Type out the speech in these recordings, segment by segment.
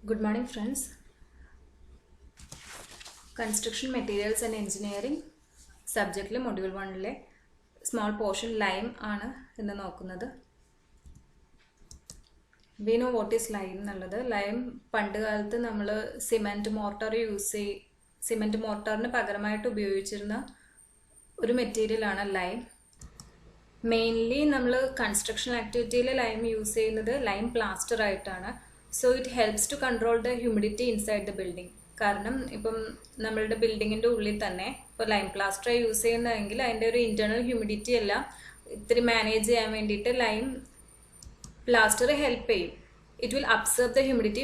Good morning, friends. Construction Materials and Engineering subject module 1 small portion lime ആണ് ഇന്ന് നോക്കുന്നത്. We know what is lime എന്നുള്ളത്. Lime പണ്ട് കാലത്ത് നമ്മൾ സിമെന്റ് മോർട്ടറിന് പകരമായിട്ട് ഉപയോഗിച്ചിരുന്ന ഒരു മെറ്റീരിയൽ ആണ് ലൈം. മെയിൻലി നമ്മൾ കൺസ്ട്രക്ഷൻ ആക്ടിവിറ്റിയിൽ ലൈം യൂസ് ചെയ്യുന്നത് ലൈം പ്ലാസ്റ്റർ ആയിട്ടാണ്. So it helps to control the humidity inside the building. കാരണം ഇപ്പം നമ്മളുടെ ബിൽഡിങ്ങിൻ്റെ ഉള്ളിൽ തന്നെ ഇപ്പോൾ ലൈം പ്ലാസ്റ്റർ യൂസ് ചെയ്യുന്നതെങ്കിൽ അതിൻ്റെ ഒരു ഇൻറ്റേർണൽ ഹ്യൂമിഡിറ്റി എല്ലാം ഇത്തിരി മാനേജ് ചെയ്യാൻ വേണ്ടിയിട്ട് ലൈം പ്ലാസ്റ്റർ ഹെൽപ്പ് ചെയ്യും. It will absorb the humidity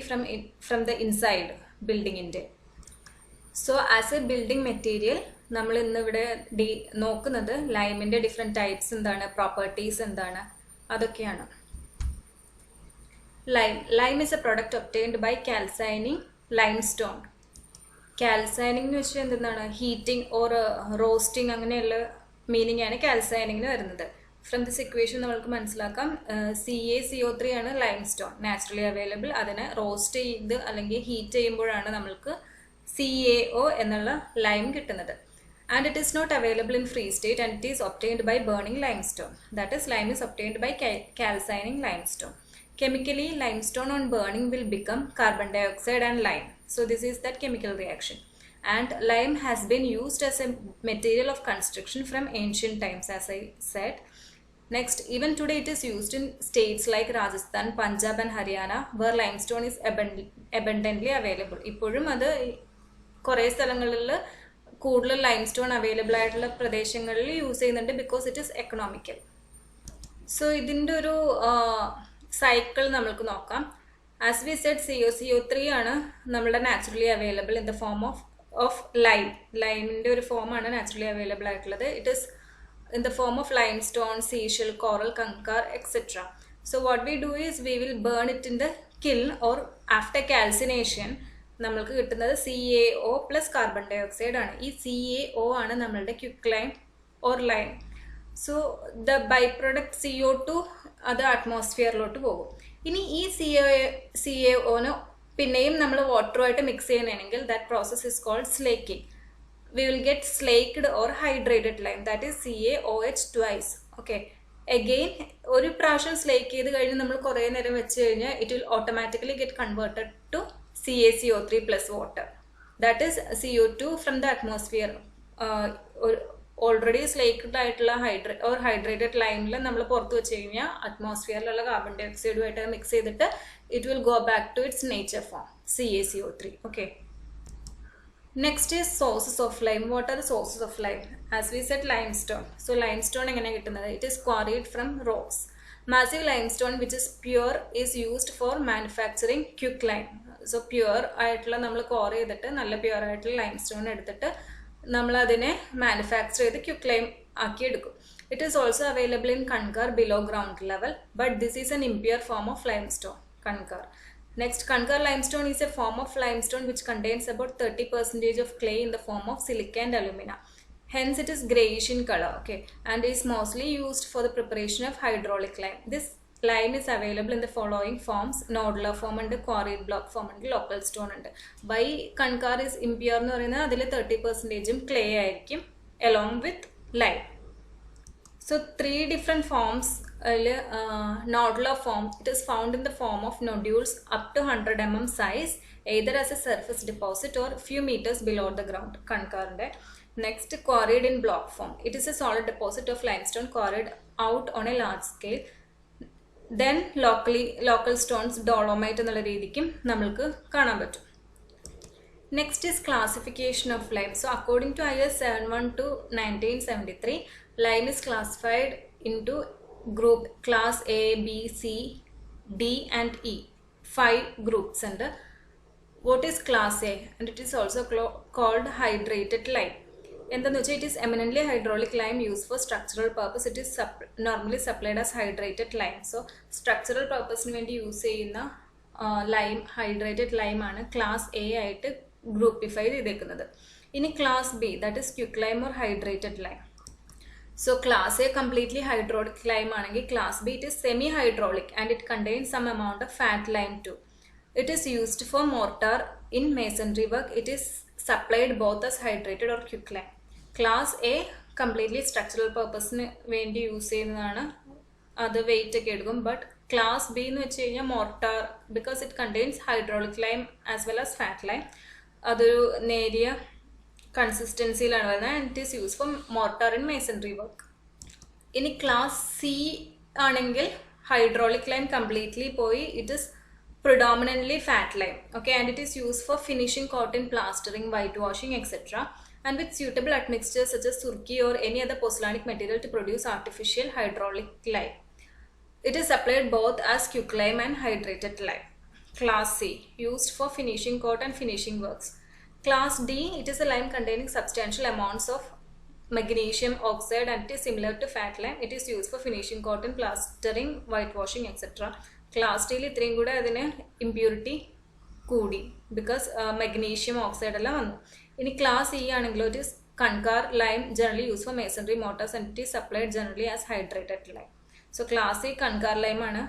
from the inside ബിൽഡിങ്ങിൻ്റെ. So as a building material നമ്മൾ ഇന്നിവിടെ നോക്കുന്നത് ലൈമിൻ്റെ ഡിഫറെൻറ്റ് ടൈപ്സ് എന്താണ്, പ്രോപ്പർട്ടീസ് എന്താണ്, അതൊക്കെയാണ്. Lime is a product obtained by calcining limestone. കാൽസൈനിങ് എന്ന് വെച്ചാൽ എന്താണ്, ഹീറ്റിംഗ് ഓർ റോസ്റ്റിംഗ് അങ്ങനെയുള്ള മീനിങ് ആണ് കാൽസൈനിങ്ങിന് വരുന്നത്. ഫ്രം ദിസ് ഇക്വേഷൻ നമ്മൾക്ക് മനസ്സിലാക്കാം CaCO3 ആണ് ലൈംസ്റ്റോൺ നാച്ചുറലി അവൈലബിൾ. അതിനെ റോസ്റ്റ് ചെയ്ത് അല്ലെങ്കിൽ ഹീറ്റ് ചെയ്യുമ്പോഴാണ് നമ്മൾക്ക് CaO എന്നുള്ള ലൈം കിട്ടുന്നത്. And it is not available in free state and it is obtained by burning limestone. That is lime is obtained by calcining limestone. Chemically, limestone on burning will become carbon dioxide and lime. So this is that chemical reaction. And lime has been used as a material of construction from ancient times, as I said. Next, even today it is used in states like Rajasthan, Punjab and Haryana, where limestone is abundantly available. ഇപ്പോഴും അത് കുറേ സ്ഥലങ്ങളിൽ കൂടുതൽ limestone available ആയിട്ടുള്ള പ്രദേശങ്ങളിൽ use ചെയ്യുന്നുണ്ട് because it is economical. So ഇതിൻ്റെ ഒരു സൈക്കിൾ നമ്മൾക്ക് നോക്കാം. ആസ് വി സെഡ് CaCO3 ആണ് നമ്മുടെ naturally available in the form of lime. ലൈമിൻ്റെ ഒരു ഫോമാണ് നാച്ചുറലി അവൈലബിൾ ആയിട്ടുള്ളത്. It is in the form of lime stone, seashell, coral, kankar etcetera. So what we do is we will burn it in the kiln or after calcination നമ്മൾക്ക് കിട്ടുന്നത് CaO plus carbon dioxide ആണ്. ഈ CaO ആണ് നമ്മളുടെ quick lime or lime. So the by product CO2 അത് അറ്റ്മോസ്ഫിയറിലോട്ട് പോകും. ഇനി ഈ CaOന് പിന്നെയും നമ്മൾ വാട്ടറുമായിട്ട് മിക്സ് ചെയ്യണമെങ്കിൽ that process is called slaking. We will get slaked or hydrated lime, that is CaOH twice. Okay, again ഒരു പ്രാവശ്യം സ്ലേക്ക് ചെയ്ത് കഴിഞ്ഞ് നമ്മൾ കുറേ നേരം വെച്ച് കഴിഞ്ഞാൽ it will automatically get converted to CaCO3 plus water. That is CO2 from the atmosphere. Already slaked ആയിട്ടുള്ള ഹൈഡ്രേറ്റഡ് ലൈമിൽ നമ്മൾ പുറത്ത് വെച്ച് കഴിഞ്ഞാൽ അറ്റ്മോസ്ഫിയറിലുള്ള കാർബൺ ഡൈ ഓക്സൈഡുമായിട്ട് മിക്സ് ചെയ്തിട്ട് it will go back to its nature form CaCO3. Okay, next is sources of lime. What are the sources of lime? As we said limestone. So limestone എങ്ങനെ കിട്ടുന്നത്? It is quarried from rocks. Massive limestone which is pure is used for manufacturing quick lime. So pure ആയിട്ടുള്ള നമ്മൾ ക്വാർ ചെയ്തിട്ട് നല്ല pure ആയിട്ടുള്ള limestone എടുത്തിട്ട് നമ്മളതിനെ manufacture ചെയ്ത് ക്വിക്ക് ലൈം ആക്കി എടുക്കും. It is also available in kankar below ground level, but this is an impure form of limestone, kankar. Next, Kankar limestone is a form of limestone which contains about 30% of clay in the form of silica and alumina. Hence, it is grayish in color, okay, and is mostly used for the preparation of hydraulic lime. This lime is available in the following forms: nodular form and quarried block form and local stone. And why Kankar is impure എന്ന് പറയുന്നത് അതിൽ 30% clay ആയിരിക്കും along with lime. So, 3 different forms. Nodular form, it is found in the form of nodules up to 100 mm size, either as a surface deposit or few meters below the ground. Kankarinde. Next, quarried in block form. It is a solid deposit of limestone quarried out on a large scale. Then local stones, dolomite എന്നുള്ള രീതിക്കും നമ്മൾക്ക് കാണാൻ പറ്റും. Next is classification of lime. So according to IS 712/1973, lime is classified into group class A, B, C, D and E. 5 groups. And what is class A? And it is also called hydrated lime. എന്താണെന്ന് വെച്ചാൽ it is eminently hydraulic lime use for structural purpose. It is normally supplied as hydrated lime. So structural പർപ്പസിന് വേണ്ടി use ചെയ്യുന്ന lime hydrated lime ആണ് class A ആയിട്ട് ഗ്രൂപ്പിഫൈ ചെയ്തേക്കുന്നത്. ഇനി class B, that is quick lime or hydrated lime. So class A completely hydraulic lime ആണെങ്കിൽ class B it is semi hydraulic and it contains some amount of fat lime too. It is used for mortar in masonry work. It is supplied both as hydrated or quicklime. Class A completely structural purpose-ന് വേണ്ടി use ചെയ്യുന്നതാണ്, അത് wait ഒക്കെ എടുക്കും. But class B എന്ന് വെച്ച് കഴിഞ്ഞാൽ mortar, because it contains hydraulic lime as well as fat lime. അതൊരു നേരിയ കൺസിസ്റ്റൻസിയിലാണ് വരുന്നത്. And it is use for mortar in masonry work. ഇനി ക്ലാസ് സി ആണെങ്കിൽ ഹൈഡ്രോളിക് ലൈം കംപ്ലീറ്റ്ലി പോയി, it is predominantly fat lime, okay, and it is used for finishing cotton, plastering, whitewashing, etc., and with suitable admixtures such as surki or any other pozzolanic material to produce artificial hydraulic lime. It is supplied both as quicklime and hydrated lime. Class C, used for finishing cotton and finishing works. Class D, it is a lime containing substantial amounts of magnesium oxide and it is similar to fat lime. It is used for finishing cotton, plastering, whitewashing, etc. Class ഡിയിൽ ഇത്രയും കൂടെ അതിന് impurity കൂടി, because magnesium oxide എല്ലാം വന്നു. ഇനി class E ആണെങ്കിലും it is kankar lime generally use for masonry mortars and it is supplied generally as hydrated lime. So class E kankar ലൈമാണ്,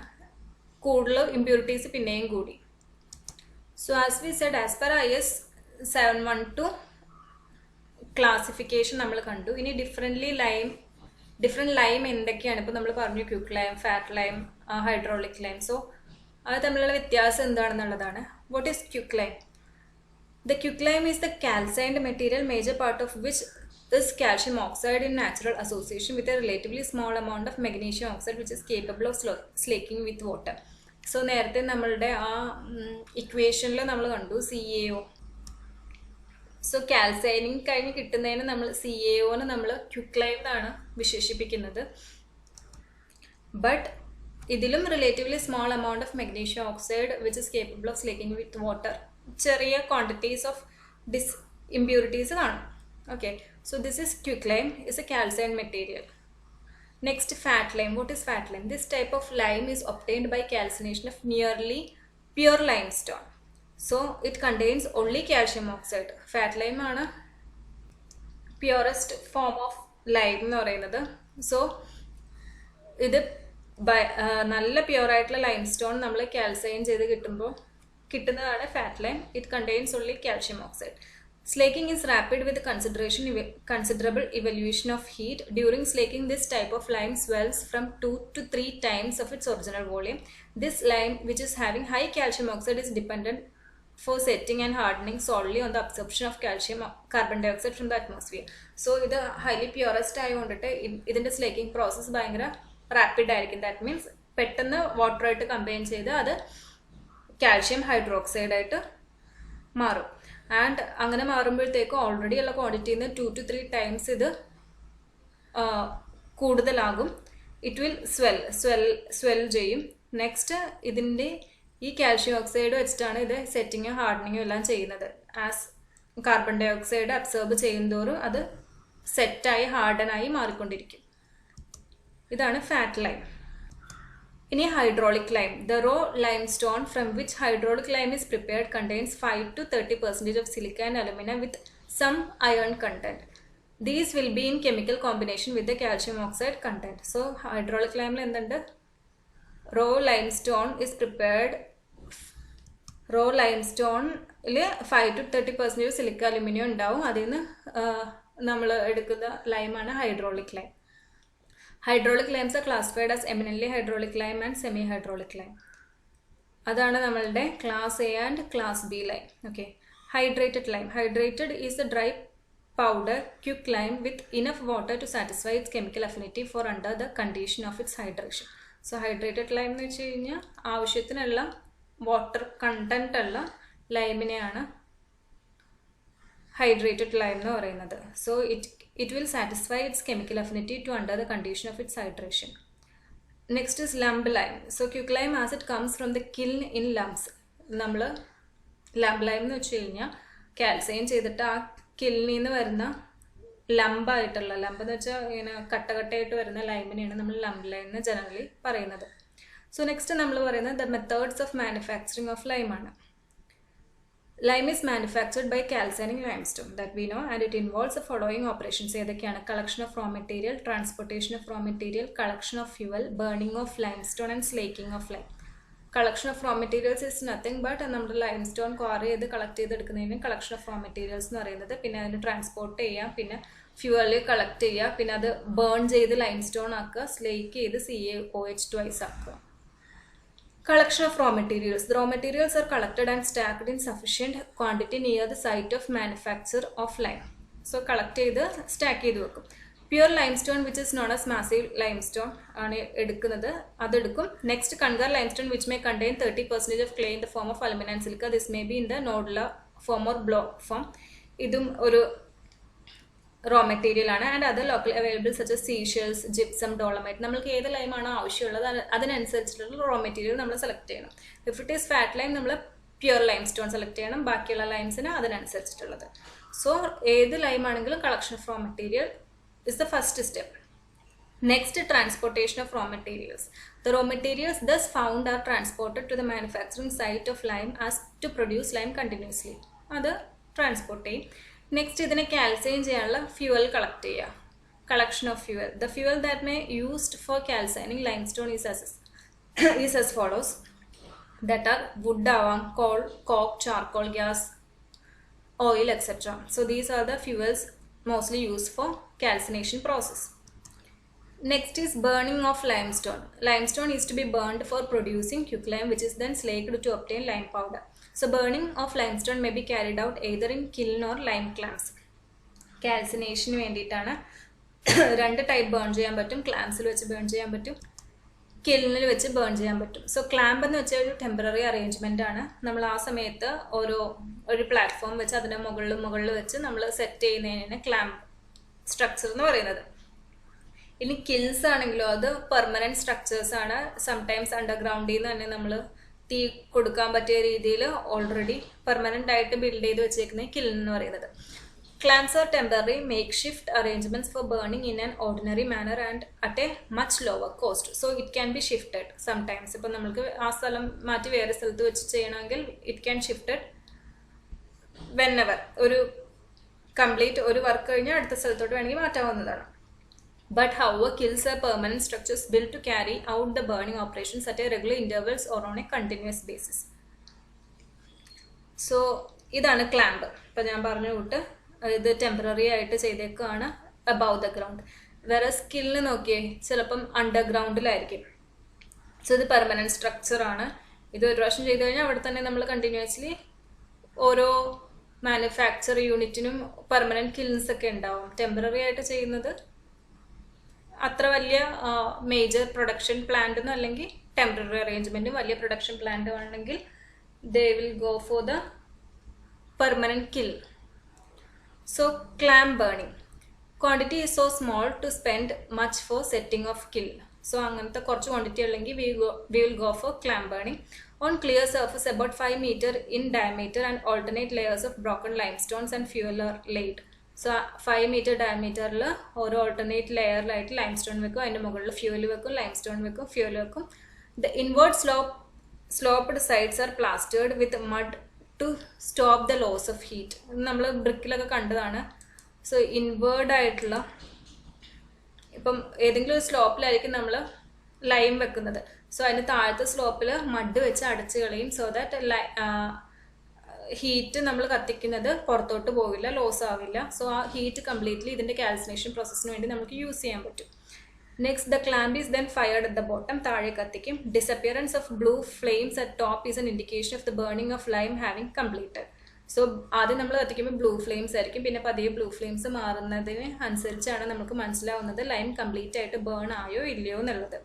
കൂടുതൽ ഇമ്പ്യൂരിറ്റീസ് പിന്നെയും കൂടി. So as we said, as per IS 712 classification നമ്മൾ കണ്ടു. ഇനി ഡിഫറെൻറ്റ് ലൈം എന്തൊക്കെയാണ്? ഇപ്പോൾ നമ്മൾ പറഞ്ഞു quick lime, fat lime, hydraulic lime. So അത് തമ്മിലുള്ള വ്യത്യാസം എന്താണെന്നുള്ളതാണ്. What is quick lime? The quick lime is the calcined material, major part of which is calcium oxide in natural association with a relatively small amount of magnesium oxide which is capable of slaking with water. So നേരത്തെ നമ്മളുടെ ആ ഇക്വേഷനിൽ നമ്മൾ കണ്ടു CaO. So കാൽസൈനിങ് കഴിഞ്ഞ് കിട്ടുന്നതിന് നമ്മൾ CaOനെ നമ്മൾ ക്വിക്ക് ലൈം എന്നാണ് വിശേഷിപ്പിക്കുന്നത്. ബട്ട് ഇതിലും relatively small amount of magnesium oxide which is capable of slaking with water, ചെറിയ ക്വാണ്ടിറ്റീസ് ഓഫ് ഇമ്പ്യൂരിറ്റീസ് കാണും. Okay, so this is quick lime, is a calcine material. Next, fat lime. What is fat lime? This type of lime is obtained by calcination of nearly pure limestone. So it contains only calcium oxide. Fat lime ആണ് purest form of lime എന്ന് പറയുന്നത്. So ഇത് നല്ല pure ആയിട്ടുള്ള limestone നമ്മൾ കാൽസൈൻ ചെയ്ത് കിട്ടുന്നതാണ് fat lime. It contains only calcium oxide. Slaking is rapid with considerable evaluation of heat. During slaking, this type of lime swells from 2 to 3 times of its original volume. This lime, which is having high calcium oxide, is dependent for setting and hardening solely on the absorption of carbon dioxide from the atmosphere. So, ഇത് highly purest ആയതുകൊണ്ടിട്ട് ഇതിൻ്റെ slaking process ഭയങ്കര rapid ആയിരിക്കും. That means പെട്ടെന്ന് water ആയിട്ട് combine ചെയ്ത് അത് calcium hydroxide ആയിട്ട് മാറും. ആൻഡ് അങ്ങനെ മാറുമ്പോഴത്തേക്കും ഓൾറെഡി ഉള്ള ക്വാണ്ടിറ്റിയിൽ നിന്ന് 2 to 3 times ഇത് കൂടുതലാകും. ഇറ്റ് വിൽ സ്വെൽ ചെയ്യും. നെക്സ്റ്റ് ഇതിൻ്റെ ഈ കാൽഷ്യം ഓക്സൈഡ് വെച്ചിട്ടാണ് ഇത് സെറ്റിങ്ങും ഹാർഡനിങ്ങും എല്ലാം ചെയ്യുന്നത്. As carbon dioxide absorb ചെയ്യുന്തോറും അത് സെറ്റായി ഹാർഡനായി മാറിക്കൊണ്ടിരിക്കും. ഇതാണ് ഫാറ്റ് ലൈം. ഇനി hydraulic lime. The raw limestone from which hydraulic lime is prepared contains 5 to 30% of silica and alumina with some iron content. These will be in chemical combination with the calcium oxide content. So hydraulic lime എന്തുണ്ട്? Raw limestone is prepared. Raw limestone 5 to 30% silica aluminium ഉണ്ടാവും. അതിൽ നിന്ന് നമ്മൾ എടുക്കുന്ന ലൈമാണ് hydraulic lime. Hydraulic limes are classified as eminently hydraulic lime and semi-hydraulic lime. അതാണ് നമ്മളുടെ class A and class B lime. Okay, hydrated lime. Hydrated is a dry powder quick lime with enough water to satisfy its chemical affinity for under the condition of its hydration. So hydrated lime എന്ന് വെച്ച് കഴിഞ്ഞാൽ ആവശ്യത്തിനുള്ള water content ഉള്ള ലൈമിനെയാണ് hydrated lime എന്ന് പറയുന്നത്. So it will satisfy its chemical affinity to under the condition of its hydration. Next is lump lime. So quicklime as it comes from the kiln in lumps. നമ്മൾ lump lime എന്ന് വെച്ച് കഴിഞ്ഞാൽ കാൽസൈൻ ചെയ്തിട്ട് ആ കില്ലിൽ നിന്ന് വരുന്ന ലംബായിട്ടുള്ള, ലംബ് എന്ന് വെച്ചാൽ ഇങ്ങനെ കട്ടകട്ടയായിട്ട് വരുന്ന ലൈമിനെയാണ് നമ്മൾ ലംപ് ലൈം എന്ന് ജനറലി പറയുന്നത്. സോ നെക്സ്റ്റ് നമ്മൾ പറയുന്നത് the methods of manufacturing of ലൈമാണ്. Lime is manufactured by calcining limestone that we know, and it involves the following operations. ഏതൊക്കെയാണ്? collection of raw material, transportation of raw material, collection of fuel, burning of limestone and slaking of lime. Collection of raw materials is nothing but നമ്മുടെ lime stone quarry ചെയ്ത് collect ചെയ്തെടുക്കുന്നതിന് collection of raw materials എന്ന് പറയുന്നത്. പിന്നെ അതിന് transport ചെയ്യാം, പിന്നെ fuel collect ചെയ്യുക, പിന്നെ അത് ബേൺ ചെയ്ത് ലൈം സ്റ്റോൺ ആക്കുക, സ്ലേക്ക് ചെയ്ത് CaOH2 ആക്കുക. Collection of raw materials. The raw materials are collected and stacked in sufficient quantity near the site of manufacture of lime. So collect ചെയ്ത് stack ചെയ്ത് വെക്കും. Pure limestone which is known as massive limestone ആണ് എടുക്കുന്നത്, അതെടുക്കും. Next, Kangar limestone which may contain 30% of clay in the form of alumina and silica. This may be in the nodular form or block form. ഇതും ഒരു raw material ആണ്. And other local available such as seashells, gypsum, dolomite. നമ്മൾക്ക് ഏത് ലൈമാണോ ആവശ്യമുള്ളത് അതിനനുസരിച്ചിട്ടുള്ള raw material നമ്മൾ select ചെയ്യണം. If it is fat lime നമ്മൾ പ്യുവർ ലൈം സ്റ്റോൺ സെലക്ട് ചെയ്യണം, ബാക്കിയുള്ള ലൈംസിന് അതിനനുസരിച്ചിട്ടുള്ളത്. സോ ഏത് ലൈമാണെങ്കിലും collection of raw material is the first step. Next, transportation of raw materials. The raw materials thus found are transported to the manufacturing site of lime as to produce lime continuously. അത് transport ചെയ്യും. Next, ഇതിനെ calcine ചെയ്യാനുള്ള fuel collect ചെയ്യുക. Collection of fuel. The fuel that may used for calcining lime stone is as follows. That are wood ആവാം, coal, coke, charcoal, gas, oil, etc. So these are the fuels mostly used for calcination process. Next is burning of limestone. Limestone is to be burned for producing quicklime, which is then slaked to obtain lime powder. So burning of limestone may be carried out either in kiln or lime clamps. Calcination വേണ്ടിയിട്ടാണ്. രണ്ട് type burn ചെയ്യാൻ പറ്റും. ക്ലാംസിൽ വെച്ച് burn ചെയ്യാൻ പറ്റും, കില്ലിൽ വെച്ച് burn ചെയ്യാൻ പറ്റും. സോ ക്ലാമ്പ് എന്ന് വെച്ചാൽ ഒരു ടെമ്പററി അറേഞ്ച്മെന്റ് ആണ്. നമ്മൾ ആ സമയത്ത് ഒരു പ്ലാറ്റ്ഫോം വെച്ച് അതിൻ്റെ മുകളിൽ വെച്ച് നമ്മൾ സെറ്റ് ചെയ്യുന്നതിനാണ് ക്ലാമ്പ് സ്ട്രക്ചർ എന്ന് പറയുന്നത്. ഇനി കിൽസ് ആണെങ്കിലോ അത് പെർമനന്റ് സ്ട്രക്ചേഴ്സ് ആണ്. സംടൈംസ് അണ്ടർഗ്രൗണ്ടിൽ നിന്ന് തന്നെ നമ്മൾ തീ കൊടുക്കാൻ പറ്റിയ രീതിയിൽ ഓൾറെഡി പെർമനന്റ് ആയിട്ട് ബിൽഡ് ചെയ്ത് വെച്ചേക്കുന്ന കിൽ എന്ന് പറയുന്നത്. Clamps are temporary makeshift arrangements for burning in an ordinary manner and at a much lower cost. So it can be shifted sometimes. ഇപ്പം നമുക്ക് ആ സ്ഥലം മാറ്റി വേറെ സ്ഥലത്ത് വെച്ച് ചെയ്യണമെങ്കിൽ ഇറ്റ് ക്യാൻ ഷിഫ്റ്റഡ് വെന്നെവർ. ഒരു കംപ്ലീറ്റ് ഒരു വർക്ക് കഴിഞ്ഞാൽ അടുത്ത സ്ഥലത്തോട്ട് വേണമെങ്കിൽ മാറ്റാവുന്നതാണ്. But however, kilns are permanent structures built to carry out the burning operations at a regular intervals or on a continuous basis. So ഇതാണ് ക്ലാമ്പ്. ഇപ്പം ഞാൻ പറഞ്ഞു വിട്ട് ഇത് ടെമ്പററി ആയിട്ട് ചെയ്തേക്കാണ് അബവ് ദ ഗ്രൗണ്ട്. വേറെ സ്കില്ല് നോക്കിയേ ചിലപ്പം അണ്ടർഗ്രൗണ്ടിലായിരിക്കും. സോ ഇത് പെർമനന്റ് സ്ട്രക്ചർ ആണ്. ഇത് ഒരു പ്രാവശ്യം ചെയ്ത് കഴിഞ്ഞാൽ അവിടെ തന്നെ നമ്മൾ കണ്ടിന്യൂസ്ലി ഓരോ മാനുഫാക്ചർ യൂണിറ്റിനും പെർമനന്റ് കിൽൻസ് ഒക്കെ ഉണ്ടാവും. ടെമ്പററി ആയിട്ട് ചെയ്യുന്നത് അത്ര വലിയ മേജർ പ്രൊഡക്ഷൻ പ്ലാന്റ് ഒന്നും അല്ലെങ്കിൽ ടെമ്പററി അറേഞ്ച്മെന്റും വലിയ പ്രൊഡക്ഷൻ പ്ലാന്റ് ആണെങ്കിൽ they will go for the permanent kiln. So clamp burning quantity is so small to spend much for setting of kiln. So അങ്ങനത്തെ കുറച്ച് ക്വാണ്ടിറ്റി ഉള്ളെങ്കിൽ we will go for clamp burning on clear surface about 5 meter in diameter and alternate layers of broken limestones and fuel are laid. So 5 meter ഡയമീറ്ററിൽ ഓരോ alternate ലെയറിലായിട്ട് lime stone വെക്കും, അതിൻ്റെ മുകളിൽ fuel വെക്കും, limestone വെക്കും, fuel വെക്കും. The inward sloped sides are plastered with mud to stop the loss of heat. നമ്മൾ ബ്രിക്കിലൊക്കെ കണ്ടതാണ്. സോ ഇൻവേർഡ് ആയിട്ടുള്ള ഇപ്പം ഏതെങ്കിലും ഒരു സ്ലോപ്പിലായിരിക്കും നമ്മൾ ലൈം വെക്കുന്നത്. സോ അതിന് താഴത്തെ സ്ലോപ്പിൽ മഡ് വെച്ച് അടച്ചു കളയും. സോ ദാറ്റ് ഹീറ്റ് നമ്മൾ കത്തിക്കുന്നത് പുറത്തോട്ട് പോവില്ല, ലോസ് ആവില്ല. സോ ആ ഹീറ്റ് കംപ്ലീറ്റ്ലി ഇതിൻ്റെ കാൽസിനേഷൻ പ്രോസസ്സിന് വേണ്ടി നമുക്ക് യൂസ് ചെയ്യാൻ പറ്റും. Next, the clamp is then fired at the bottom. താഴെ കത്തിക്കും. Disappearance of blue flames at top is N indication of the burning of lime having completed. So ആദ്യം നമ്മൾ കത്തിക്കുമ്പോൾ ബ്ലൂ ഫ്ലെയിംസ് ആയിരിക്കും, പിന്നെ പതിയെ ബ്ലൂ ഫ്ലെയിംസ് മാറുന്നതിന് അനുസരിച്ചാണ് നമുക്ക് മനസ്സിലാവുന്നത് ലൈം കംപ്ലീറ്റ് ആയിട്ട് ബേൺ ആയോ ഇല്ലയോ എന്നുള്ളത്.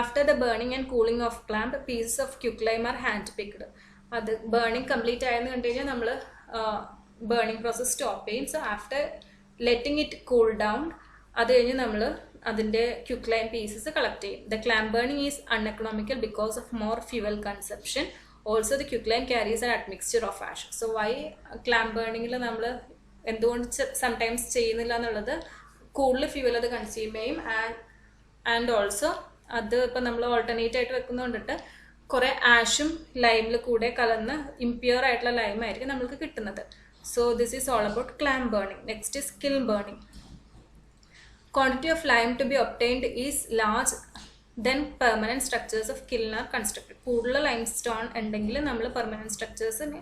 After the burning and cooling of clamp, pieces of quicklime are hand picked. അത് ബേണിംഗ് കംപ്ലീറ്റ് ആയെന്ന് കണ്ടു കഴിഞ്ഞാൽ നമ്മൾ ബേണിംഗ് പ്രോസസ് സ്റ്റോപ്പ് ചെയ്യും. So after letting it cool down, അത് കഴിഞ്ഞ് നമ്മൾ അതിൻ്റെ ക്യുക്ലൈം പീസസ് കളക്ട് ചെയ്യും. The clamp burning is uneconomical because of more fuel consumption. Also the quicklime carries an admixture of ash. So why clamp ബേണിങ്ങിൽ നമ്മൾ എന്തുകൊണ്ട് സംടൈംസ് ചെയ്യുന്നില്ല എന്നുള്ളത്, കൂടുതൽ ഫ്യൂവൽ അത് കൺസ്യൂം ചെയ്യും. ആൻഡ് ഓൾസോ അത് ഇപ്പം നമ്മൾ ഓൾട്ടർനേറ്റ് ആയിട്ട് വെക്കുന്നതുകൊണ്ടിട്ട് കുറേ ആഷും ലൈമിൽ കൂടെ കലർന്ന് ഇംപ്യൂർ ആയിട്ടുള്ള ലൈമായിരിക്കും നമ്മൾക്ക് കിട്ടുന്നത്. So this is all about clamp burning. Next is kiln burning. Quantity of lime to be obtained is large then permanent structures of kiln are constructed. കൂടുതൽ ലൈംസ്റ്റോൺ ഉണ്ടെങ്കിൽ നമ്മൾ പെർമനന്റ് സ്ട്രക്ചേഴ്സിന്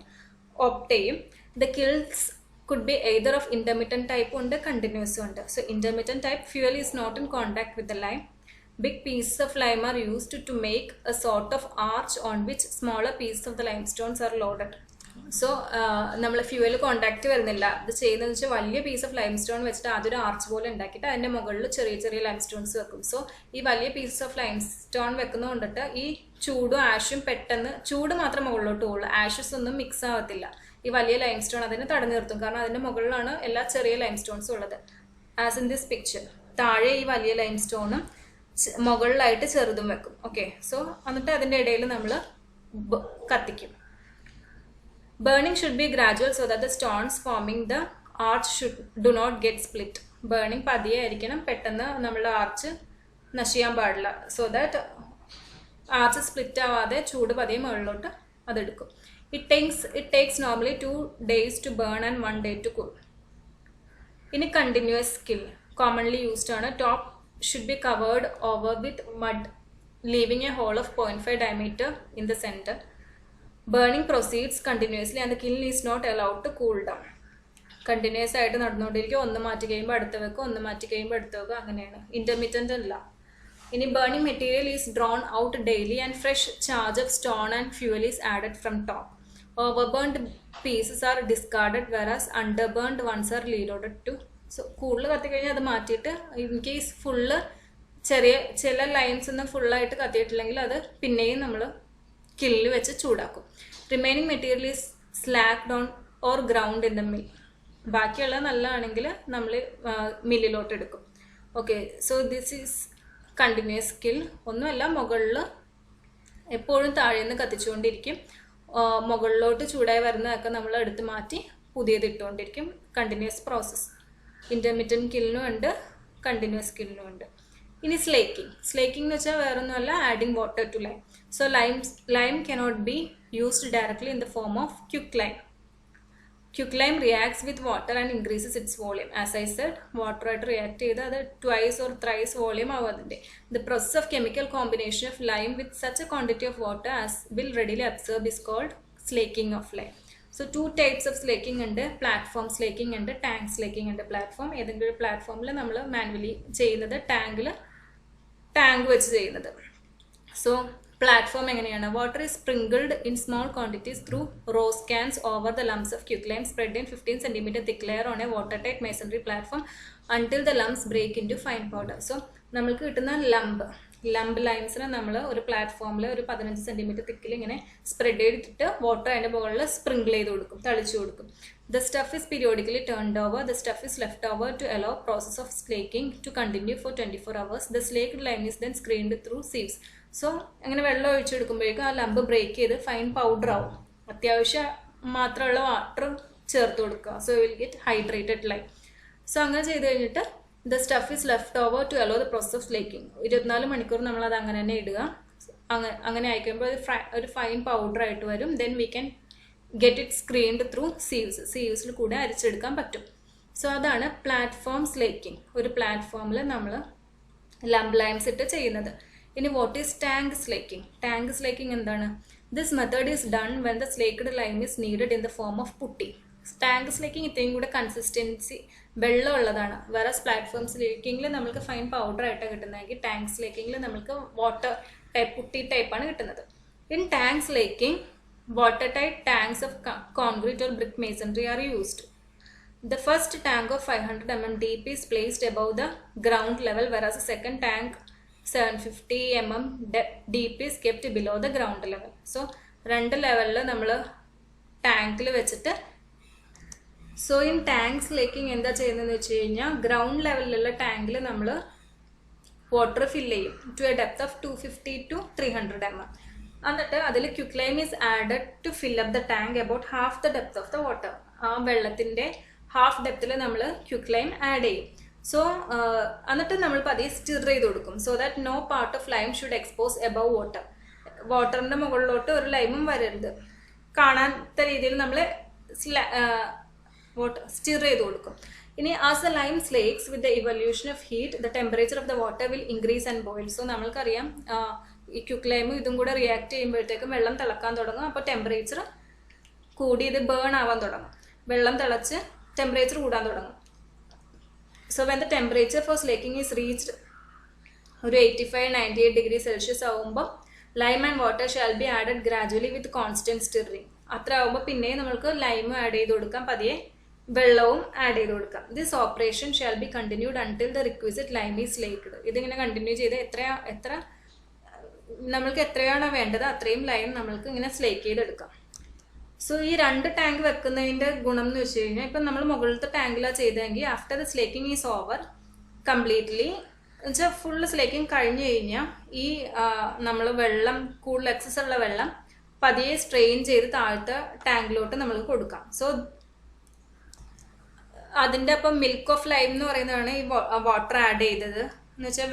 ഓപ്റ്റ് ചെയ്യും. The kills could be either of intermittent type ഉണ്ട് continuous ഉണ്ട്. So intermittent type, fuel is not in contact with the lime. Big pieces of lime are used to make a sort of arch on which smaller pieces of the limestones are loaded. So നമ്മൾ fuel contact വരുന്നില്ല. ഇത് ചെയ്യുന്നതെന്ന് വെച്ചാൽ വലിയ piece of lime stone വെച്ചിട്ട് അതൊരു arch പോലെ ഉണ്ടാക്കിയിട്ട് അതിൻ്റെ മുകളിൽ ചെറിയ ചെറിയ ലൈം സ്റ്റോൺസ് വെക്കും. സോ ഈ വലിയ പീസസ് ഓഫ് ലൈം സ്റ്റോൺ വെക്കുന്നത് കൊണ്ടിട്ട് ഈ ചൂടും ആഷും പെട്ടെന്ന് ചൂട് മാത്രം മുകളിലോട്ട് പോകുള്ളൂ, ആഷസ് ഒന്നും മിക്സ് ആവത്തില്ല. ഈ വലിയ ലൈം സ്റ്റോൺ അതിനെ തടഞ്ഞു നിർത്തും, കാരണം അതിൻ്റെ മുകളിലാണ് എല്ലാ ചെറിയ ലൈം സ്റ്റോൺസും ഉള്ളത്. ആസ് ഇൻ ദിസ് പിക്ചർ, താഴെ ഈ വലിയ ലൈം സ്റ്റോണും മുകളിലായിട്ട് ചെറുതും വെക്കും. ഓക്കെ, സോ എന്നിട്ട് അതിൻ്റെ ഇടയിൽ നമ്മൾ കത്തിക്കും. Burning should be gradual so that the stones forming the arch do not get split. Burning പതിയെ ആയിരിക്കണം, പെട്ടെന്ന് നമ്മളുടെ ആർച്ച് നശിയാൻ പാടില്ല. സോ ദാറ്റ് ആർച്ച് സ്പ്ലിറ്റ് ആവാതെ ചൂട് പതിയെ മുകളിലോട്ട് അതെടുക്കും. It takes normally 2 days to burn and 1 day to cool. In a continuous kiln, commonly used ആണ്. Top should be covered over with mud, leaving a hole of 0.5 diameter in the center. Burning proceeds continuously and the kiln is not allowed to cool down. Continuous ആയിട്ട് നടന്നുകൊണ്ടിരിക്കും. ഒന്ന് മാറ്റി കഴിയുമ്പോൾ അടുത്ത് വെക്കും, ഒന്ന് മാറ്റി കഴിയുമ്പോൾ അടുത്ത് വെക്കും, അങ്ങനെയാണ്. ഇൻ്റർമീഡിയൻ്റ് അല്ല. ഇനി burning material is drawn out daily and fresh charge of stone and fuel is added from top. Overburned pieces are discarded whereas underburned ones are reloaded too. So കൂടുതൽ കത്തിക്കഴിഞ്ഞാൽ അത് മാറ്റിയിട്ട് ഇൻ കേസ് ഫുള്ള് ചില limes ഒന്നും ഫുള്ളായിട്ട് കത്തിയിട്ടില്ലെങ്കിൽ അത് പിന്നെയും നമ്മൾ കില്ലിൽ വെച്ച് ചൂടാക്കും. Remaining material is slaked on or ground in the mill. ബാക്കിയുള്ള നല്ലതാണെങ്കിൽ നമ്മൾ മില്ലിലോട്ട് എടുക്കും. Okay, so this is continuous kill. ഒന്നുമല്ല, മുകളിൽ എപ്പോഴും താഴെ നിന്ന് കത്തിച്ചുകൊണ്ടിരിക്കും. മുകളിലോട്ട് ചൂടായി വരുന്നതൊക്കെ നമ്മൾ എടുത്ത് മാറ്റി പുതിയത് ഇട്ടുകൊണ്ടിരിക്കും. Continuous process. ഇൻ്റർമീഡിയറ്റ് കില്ലിനും ഉണ്ട്, കണ്ടിന്യൂസ് കില്ലിനും ഉണ്ട്. ഇനി സ്ലേക്കിംഗ്. സ്ലേക്കിംഗ് എന്ന് വെച്ചാൽ വേറൊന്നുമല്ല, adding water to lime. So lime cannot be used directly in the form of quicklime. Quicklime reacts with water and increases its volume. As I said, water ആയിട്ട് react ചെയ്ത് അത് twice or thrice volume ആവും അതിൻ്റെ. The process of chemical combination of lime with such a quantity of water as will readily absorb is called slaking of lime. So 2 types of slaking ഉണ്ട്. Platform slaking ഉണ്ട്, tank slaking ഉണ്ട്. Platform ഏതെങ്കിലും പ്ലാറ്റ്ഫോമിൽ നമ്മൾ manually ചെയ്യുന്നത്, tank വെച്ച് ചെയ്യുന്നത്. So platform എങ്ങനെയാണ്? Water is sprinkled in small quantities through rose cans over the lumps of quicklime spread in 15 cm thick layer on a watertight masonry platform until the lumps break into fine powder. So നമ്മൾക്ക് കിട്ടുന്ന lamb ലൈംസിനെ നമ്മൾ ഒരു പ്ലാറ്റ്ഫോമിൽ ഒരു 15 cm തിക്കിൽ ഇങ്ങനെ spread ചെയ്തിട്ട് water അതിൻ്റെ മുകളിൽ സ്പ്രിങ്കിൾ ചെയ്ത് കൊടുക്കും, തളിച്ചു കൊടുക്കും. The stuff is periodically turned over. The stuff is left over to allow process of slaking to continue for 24 hours. The slaked lime is then screened through sieves. So അങ്ങനെ വെള്ളം ഒഴിച്ചെടുക്കുമ്പോഴേക്കും ആ ലംബ് ബ്രേക്ക് ചെയ്ത് fine powder ആവും. അത്യാവശ്യം മാത്രമുള്ള water ചേർത്ത് കൊടുക്കുക. So will get hydrated lime. So അങ്ങനെ ചെയ്ത് കഴിഞ്ഞിട്ട് the stuff is left over to allow the process of slaking. 24 മണിക്കൂർ നമ്മളത് അങ്ങനെ തന്നെ ഇടുക. അങ്ങനെ ആയിക്കുമ്പോൾ ഒരു ഫൈൻ പൗഡർ ആയിട്ട് വരും. Then we can get it screened through സീവ്സിൽ കൂടെ അരിച്ചെടുക്കാൻ പറ്റും. സോ അതാണ് പ്ലാറ്റ്ഫോം സ്ലേക്കിംഗ്. ഒരു പ്ലാറ്റ്ഫോമിൽ നമ്മൾ ലംബ് ലൈംസ് ഇട്ട് ചെയ്യുന്നത്. ഇനി what is tank slaking? Tank slaking എന്താണ്? This method is done when the slaked lime is needed in the form of putty. Tank slaking ഇത്രയും കൂടെ കൺസിസ്റ്റൻസി വെള്ളമുള്ളതാണ്. വേറെ പ്ലാറ്റ്ഫോം സ്ലേക്കിങ്ങിൽ നമുക്ക് ഫൈൻ പൗഡർ ആയിട്ടാണ് കിട്ടുന്നതെങ്കിൽ ടാങ്ക് സ്ലേക്കിങ്ങിൽ നമുക്ക് വാട്ടർ ടൈപ്പ് പുട്ടി ടൈപ്പാണ് കിട്ടുന്നത്. In tank slaking watertight tanks of concrete or brick masonry are used. The first tank of 500 mm deep is placed above the ground level, whereas the second tank 750 mm deep is kept below the ground level. So രണ്ട് ലെവലിൽ നമ്മൾ ടാങ്കിൽ വെച്ചിട്ട് so in tank slaking എന്താ ചെയ്യുന്നതെന്ന് വെച്ച് കഴിഞ്ഞാൽ ground ലെവലിലുള്ള ടാങ്കിൽ നമ്മൾ വാട്ടർ ഫില്ല് ചെയ്യും to a depth of 250 to 300 mm. എന്നിട്ട് അതിൽ quicklime is added to fill up the tank about half the depth of the water. ആ വെള്ളത്തിൻ്റെ ഹാഫ് ഡെപ്തിൽ നമ്മൾ ക്യുക്ലൈം ആഡ് ചെയ്യും. സോ എന്നിട്ട് നമ്മൾ പതിയെ സ്റ്റിർ ചെയ്ത് കൊടുക്കും. So that no part of lime should expose above water. വാട്ടറിൻ്റെ മുകളിലോട്ട് ഒരു ലൈമും വരരുത്. കാണാത്ത രീതിയിൽ നമ്മൾ സ്റ്റിർ ചെയ്ത് കൊടുക്കും. ഇനി as the lime slakes with the evolution of heat the temperature of the water will increase and boil. So നമ്മൾക്കറിയാം ഈ ക്യുക്ക് ലൈമും ഇതും കൂടെ റിയാക്ട് ചെയ്യുമ്പോഴത്തേക്കും വെള്ളം തിളക്കാൻ തുടങ്ങും. അപ്പോൾ ടെമ്പറേച്ചർ കൂടി ഇത് ബേൺ ആവാൻ തുടങ്ങും. വെള്ളം തിളച്ച് ടെമ്പറേച്ചർ കൂടാൻ തുടങ്ങും. So when the temperature four slaking is reached ഒരു 85-98 ഡിഗ്രി സെൽഷ്യസ് ആകുമ്പോൾ lime and water shall be added gradually with constant stirring. അത്ര ആകുമ്പോൾ പിന്നെയും നമുക്ക് ലൈമും ആഡ് ചെയ്ത് കൊടുക്കാം, പതിയെ വെള്ളവും ആഡ് ചെയ്ത് കൊടുക്കാം. This operation shall be continued until the requisite lime is slaked. ഇതിങ്ങനെ കണ്ടിന്യൂ ചെയ്ത് നമ്മൾക്ക് എത്രയാണോ വേണ്ടത് അത്രയും ലൈം നമ്മൾക്ക് ഇങ്ങനെ സ്ലേക്ക് ചെയ്തെടുക്കാം. സോ ഈ 2 ടാങ്ക് വെക്കുന്നതിൻ്റെ ഗുണം എന്ന് വെച്ച് കഴിഞ്ഞാൽ ഇപ്പം നമ്മൾ മുകളിലത്തെ ടാങ്കിലാണ് ചെയ്തതെങ്കിൽ after the slaking is over completely എന്നുവെച്ചാൽ ഫുള്ള് സ്ലേക്കിംഗ് കഴിഞ്ഞ് കഴിഞ്ഞാൽ ഈ നമ്മൾ വെള്ളം കൂടുതൽ എക്സസ് ഉള്ള വെള്ളം പതിയെ സ്ട്രെയിൻ ചെയ്ത് താഴത്തെ ടാങ്കിലോട്ട് നമുക്ക് കൊടുക്കാം. സോ അതിൻ്റെ അപ്പം മിൽക്ക് ഓഫ് ലൈം എന്ന് പറയുന്നതാണ് ഈ വാട്ടർ ആഡ് ചെയ്തത്. എന്ന് വെച്ചാൽ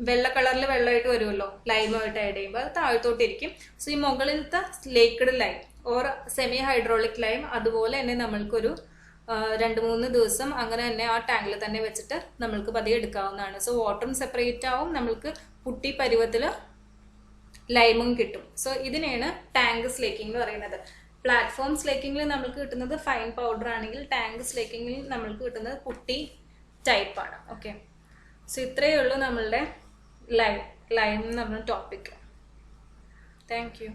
വെള്ള കളറിൽ വെള്ളമായിട്ട് വരുമല്ലോ ലൈമുമായിട്ട് ആഡ് ചെയ്യുമ്പോൾ, അത് താഴത്തോട്ടിരിക്കും. സോ ഈ മുകളിലത്തെ slaked lime or semi hydraulic lime അതുപോലെ തന്നെ നമ്മൾക്കൊരു 2-3 ദിവസം അങ്ങനെ തന്നെ ആ ടാങ്കിൽ തന്നെ വെച്ചിട്ട് നമ്മൾക്ക് പതിയെ എടുക്കാവുന്നതാണ്. സോ വാട്ടറും സെപ്പറേറ്റ് ആവും, നമ്മൾക്ക് പുട്ടി പരുവത്തിൽ ലൈമും കിട്ടും. സോ ഇതിനെയാണ് ടാങ്ക് സ്ലേക്കിംഗ് എന്ന് പറയുന്നത്. പ്ലാറ്റ്ഫോം സ്ലേക്കിങ്ങിൽ നമ്മൾക്ക് കിട്ടുന്നത് ഫൈൻ പൗഡർ ആണെങ്കിൽ ടാങ്ക് സ്ലേക്കിങ്ങിൽ നമ്മൾക്ക് കിട്ടുന്നത് പുട്ടി ടൈപ്പാണ്. ഓക്കെ, സോ ഇത്രയേ ഉള്ളൂ നമ്മളുടെ ലൈം എന്ന് പറഞ്ഞ ടോപ്പിക്. Thank you.